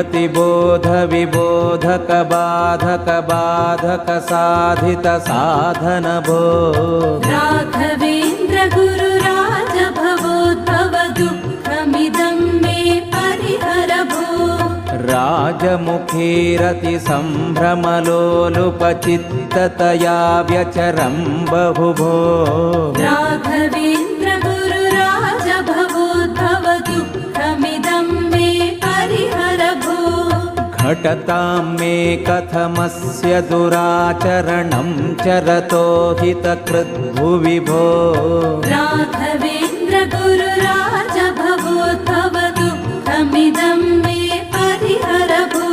विपतिबोध विबोधक बाधक बाधक साधित साधन भो राघवेन्द्र गुरु राज भवोद्भव दुःखमिदं मे परिहर भो राजमुखीरति सम्भ्रमलोलुपचित्ततया व्यचरं बहुभो राघवेन्द्र गुरु राज भवोद्भव दुःखमिदं मे परिहर भो घटतां मे कथमस्य दुराचरणं चरतो हितकृद्भुवि भो राघवेन्द्र गुरु राज भवोद्भव दुःखमिदं मे परिहर भो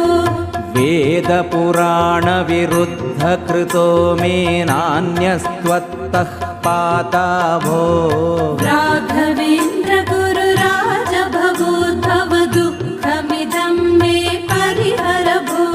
वेदपुराणविरुद्धकृतो मे नान्यस्त्वत्तः पाता भो राघवेन्द्र गुरु राज भवोद्भव दुःखमिदं मे परिहर भो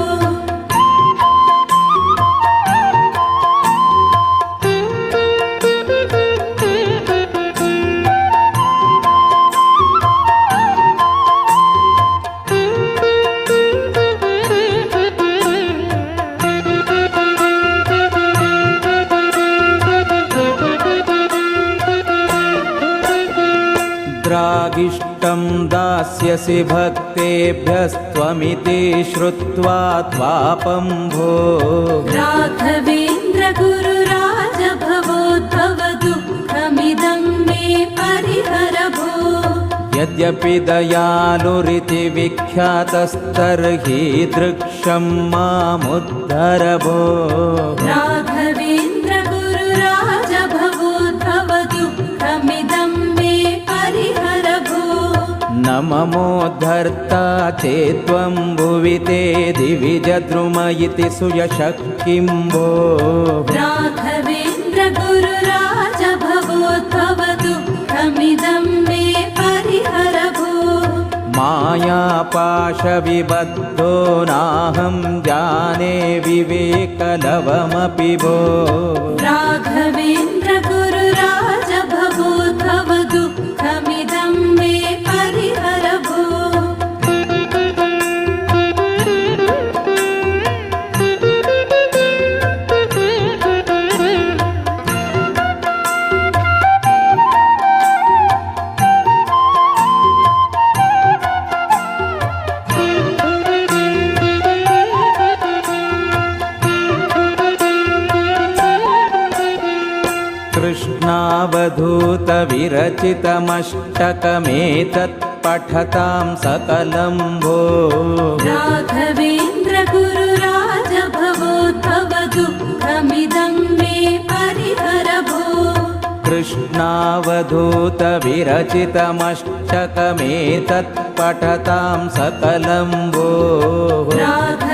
द्रागिष्टं दास्यसि भक्तेभ्यस्त्वमिति श्रुत्वा त्वापं भो राघवेन्द्र गुरु राज भवोद्भव दुःखमिदं मे परिहर भो यद्यपि दयालुरिति विख्यातस्तर्हि दृक्षं मामुद्धर भो राघवेन्द्र गुरु राज भवोद्भव दुःखमिदं मे परिहर भो न ममोद्धर्ता चेत्त्वं भुवि ते दिविजद्रुम इति सुयशः किं भो राघवेन्द्र गुरु राज भवोद्भव दुःखमिदं मे परिहर भो मायापाशविबद्धो नाहं जाने विवेकलवमपि भो राघवेन्द्र गुरु राज भवोद्भव दुःखमिदं मे परिहर भो कृष्णावधूतविरचितमष्टकमेतत् पठतां सकलं भो राघवेन्द्र गुरु राज भवोद्भव दुःखमिदं मे परिहर भो कृष्णावधूतविरचितमष्टकमेतत् पठतां सकलं भो राघवेन्द्र